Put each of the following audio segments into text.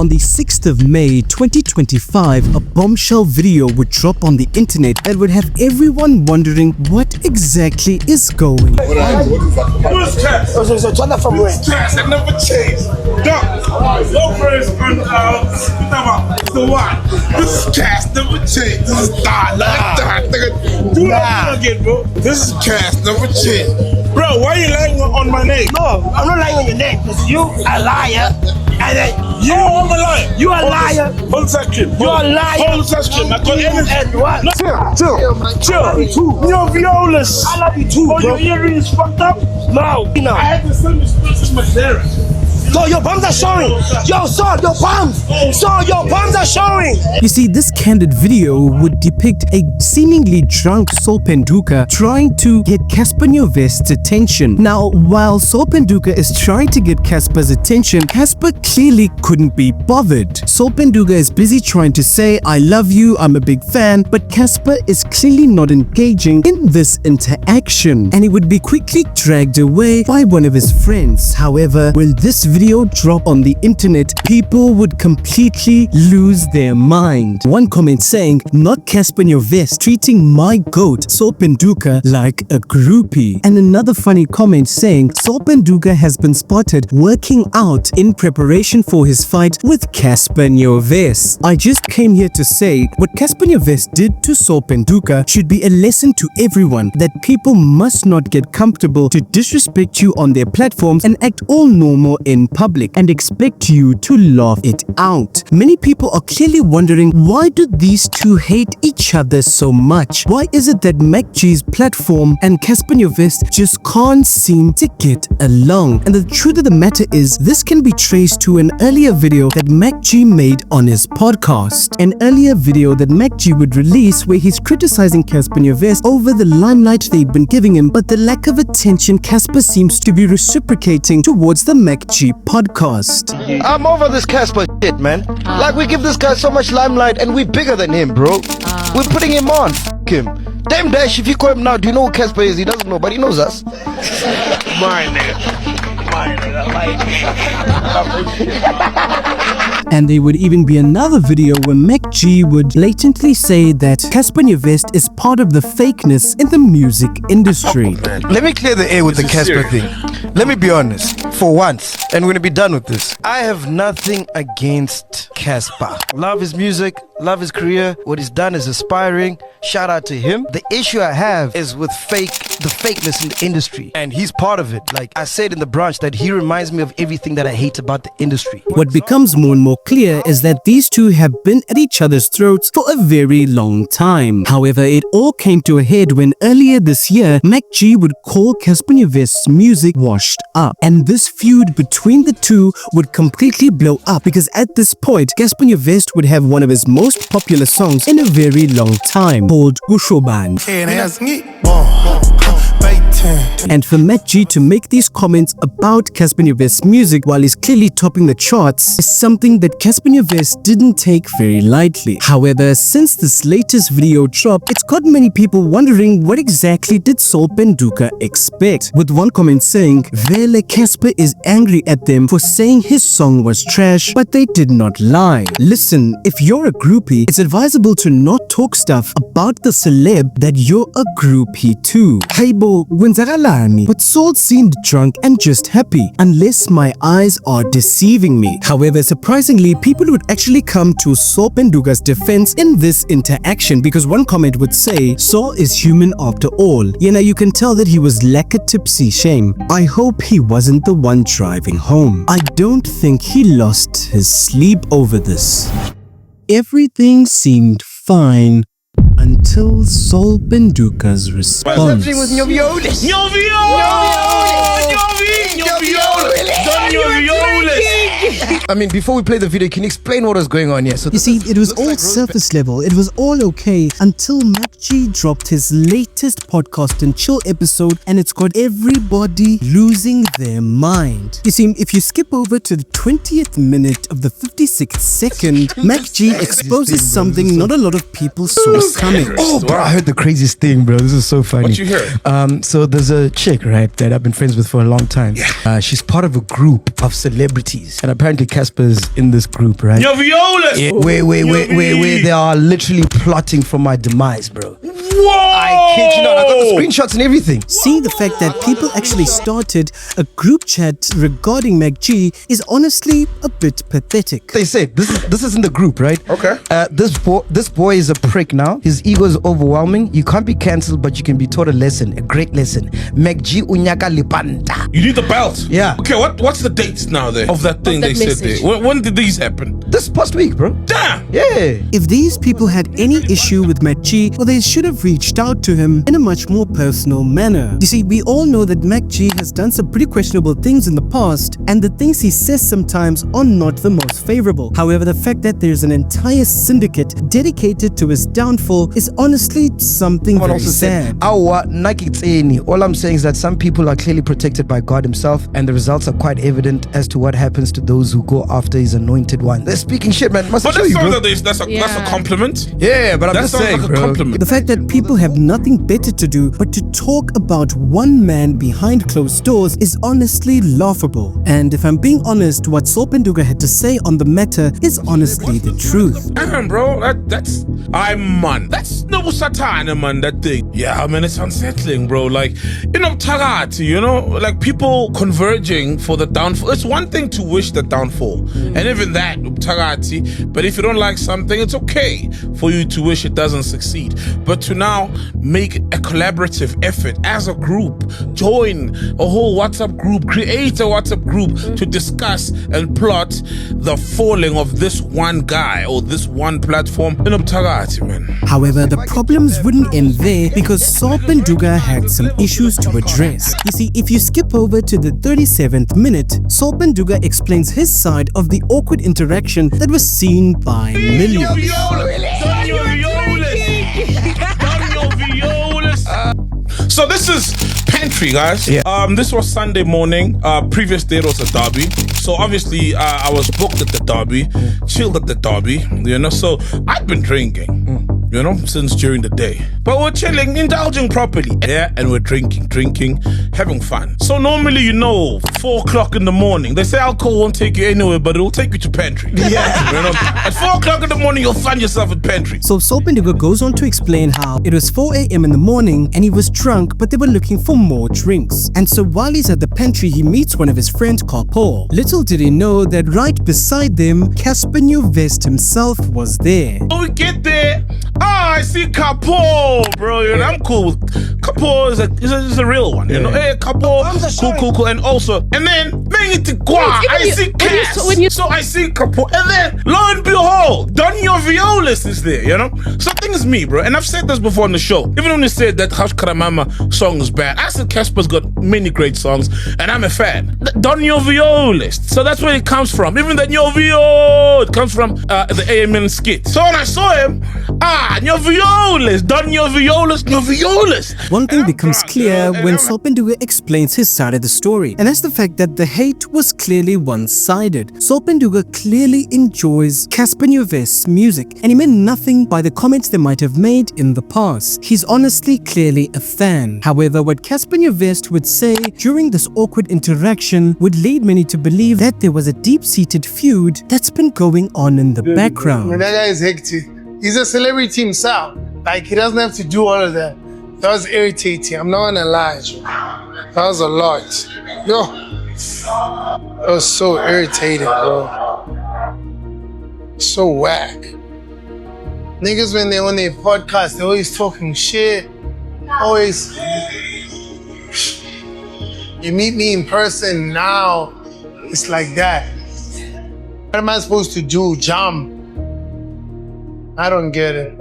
On the 6th of May 2025, a bombshell video would drop on the internet that would have everyone wondering what exactly is going on. Who's Cass? So turn that from where? Cass, that never changed. Duck, Lopez, and the what? This is Cass, never changed. This is Don. Nigga. Do that again, bro. This is Cass, never changed. Bro, why are you lying on my name? No, I'm not lying on your name because you a liar. And then You are a liar. You a liar. Hold section. You a liar. Hold section. I got evidence. And what? No, chill. I love you too. You're violous. I love you too, bro. Your earrings fucked up? No. I had to send this to Madeira. So your palms are showing. Yo, son, your palms. So your palms are showing. You see, this candid video would depict a seemingly drunk Sol Phenduka trying to get Cassper Nyovest's attention. Now, while Sol Phenduka is trying to get Cassper's attention, Cassper clearly couldn't be bothered. Sol Phenduka is busy trying to say, I love you, I'm a big fan, but Cassper is clearly not engaging in this interaction, and he would be quickly dragged away by one of his friends. However, when this video drop on the internet, people would completely lose their mind. One comment saying, not Cassper Nyovest treating my goat Sol Phenduka like a groupie. And another funny comment saying, Sol Phenduka has been spotted working out in preparation for his fight with Cassper Nyovest. I just came here to say, what Cassper Nyovest did to Sol Phenduka should be a lesson to everyone that people must not get comfortable to disrespect you on their platforms and act all normal in public and expect you to laugh it out. Many people are clearly wondering, why do these two hate each other so much? Why is it that MacG's platform and Cassper Nyovest just can't seem to get along? And the truth of the matter is, this can be traced to an earlier video that MacG made on his podcast. An earlier video that MacG would release where he's criticizing Cassper Nyovest over the limelight they'd been giving him, but the lack of attention Cassper seems to be reciprocating towards the MacG podcast. I'm over this Cassper shit, man. Like, we give this guy so much limelight and we're bigger than him, bro. We're putting him on. F him. Damn Dash, if you call him now, do you know who Cassper is? He doesn't know, but he knows us. My nigga. My nigga. And there would even be another video where MacG would blatantly say that Cassper Nyovest is part of the fakeness in the music industry. Let me clear the air with the Cassper thing. Let me be honest, for once, and we're gonna be done with this. I have nothing against Cassper. Love his music, love his career. What he's done is aspiring. Shout out to him. The issue I have is with the fakeness in the industry, and he's part of it. Like I said in the branch, that he reminds me of everything that I hate about the industry. What becomes more and more clear is that these two have been at each other's throats for a very long time. However, it all came to a head when earlier this year, MacG would call Cassper Nyovest's music washed up, and this feud between the two would completely blow up because at this point, Cassper Nyovest would have one of his most popular songs in a very long time called Gushoban. And for MacG to make these comments about Cassper Nyovest's music while he's clearly topping the charts is something that Cassper Nyovest didn't take very lightly. However, since this latest video dropped, it's got many people wondering what exactly did Sol Phenduka expect, with one comment saying, Vele Cassper is angry at them for saying his song was trash, but they did not lie. Listen, if you're a groupie, it's advisable to not talk stuff about the celeb that you're a groupie too. Haibo, but Sol seemed drunk and just happy, unless my eyes are deceiving me. However, surprisingly, people would actually come to Sol Phenduka's defense in this interaction, because one comment would say, Sol is human after all. You can tell that he was like a tipsy. Shame. I hope he wasn't the one driving home. I don't think he lost his sleep over this. Everything seemed fine until Sol Phenduka's response. What's happening with Nyovest? I mean, before we play the video, can you explain what is going on here? So you see, it was all surface level. It was all okay until MacG dropped his latest podcast and chill episode, and it's got everybody losing their mind. You see, if you skip over to the 20th minute of the 56th second, MacG exposes something not a lot of people saw coming. dangerous. Oh, bro, I heard the craziest thing, bro. This is so funny. What you heard? So there's a chick, right, that I've been friends with for a long time. Yeah. She's part of a group of celebrities, and apparently Cassper's in this group, right? Nyovest! Yeah, where they are literally plotting for my demise, bro. Whoa! I kid you not. I got the screenshots and everything. Seeing the fact that people actually started a group chat regarding MacG is honestly a bit pathetic. They said this is in the group, right? Okay. This boy is a prick now. His ego is overwhelming. You can't be cancelled, but you can be taught a lesson, a great lesson. MacG unyaka lipanda. You need the belt. Yeah. Okay, what's the dates now there of that thing that they message. said there? When did these happen? This past week, bro. Damn! Yeah. If these people had any issue with MacG, well, they should have reached out to him in a much more personal manner. You see, we all know that MacG has done some pretty questionable things in the past, and the things he says sometimes are not the most favorable. However, the fact that there's an entire syndicate dedicated to his downfall is honestly something Someone very also said, sad. "Awa nakitseni." All I'm saying is that some people are clearly protected by God himself, and the results are quite evident as to what happens to those who go after his anointed one. They're speaking shit, man. Must But show that you, sounds bro. like that's a compliment. Yeah, but I'm That just sounds saying, like a bro. compliment. The fact that people have nothing better to do but to talk about one man behind closed doors is honestly laughable. And if I'm being honest, what Sol Phenduka had to say on the matter is honestly the truth. Damn, bro, that's man. That's no satana, man. That thing. Yeah, I mean, it's unsettling, bro. Like, Tagati, like people converging for the downfall. It's one thing to wish the downfall, and even that, Tagati. But if you don't like something, it's okay for you to wish it doesn't succeed. But to now make a collaborative effort as a group, join a whole WhatsApp group, create a WhatsApp group to discuss and plot the falling of this one guy or this one platform. Tagati, man. However, the problems wouldn't end there because Sol Phenduka had some issues to address. You see, if you skip over to the 37th minute, Sol Phenduka explains his side of the awkward interaction that was seen by millions. So this is Pantry, guys. Yeah. This was Sunday morning. Previous day was a derby. So obviously I was booked at the derby, chilled at the derby, so I've been drinking. Since during the day. But we're chilling, indulging properly. Yeah, and we're drinking, having fun. So normally, 4 o'clock in the morning, they say alcohol won't take you anywhere, but it will take you to Pantry. Yeah. At 4 o'clock in the morning, you'll find yourself at Pantry. So Sol Phenduka goes on to explain how it was 4 a.m. in the morning and he was drunk, but they were looking for more drinks. And so while he's at the pantry, he meets one of his friends called Paul. Little did he know that right beside them, Cassper Nyovest himself was there. When we get there, I see Capo, bro. I'm cool with Capo. Is a real one, Hey, Capo, cool. And then I see Cass. So I see Capo, and then lo and behold, Don Nyovest is there. Something is me, bro. And I've said this before on the show. Even when they said that Hush Karamama song is bad, I said Casper's got many great songs, and I'm a fan. Don Nyovest. So that's where it comes from. Even the Nyovio, it comes from the AMN skit. So when I saw him, Nyovioles, Don Nyovioles. One thing becomes clear when Sol Phenduka explains his side of the story, and that's the fact that the hate was clearly one-sided. Sol Phenduka clearly enjoys Cassper Nyovest's music, and he meant nothing by the comments they might have made in the past. He's honestly clearly a fan. However, what Cassper Nyovest would say during this awkward interaction would lead many to believe that there was a deep-seated feud that's been going on in the background. That guy is hectic. He's a celebrity himself. Like, he doesn't have to do all of that. That was irritating. I'm not gonna lie. That was a lot. Yo, that was so irritating, bro. So whack. Niggas, when they're on their podcast, they're always talking shit. Always. You meet me in person now, it's like that. What am I supposed to do? Jump? I don't get it.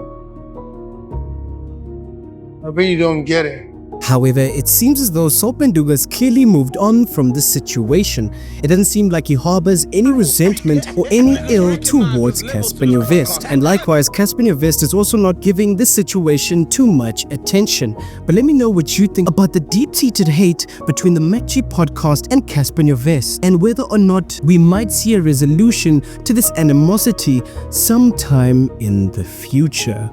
I really don't get it. However, it seems as though Sol Phenduka has clearly moved on from this situation. It doesn't seem like he harbors any resentment or any ill towards Cassper Nyovest. And likewise, Cassper Nyovest is also not giving this situation too much attention. But let me know what you think about the deep-seated hate between the MacG podcast and Cassper Nyovest, and whether or not we might see a resolution to this animosity sometime in the future.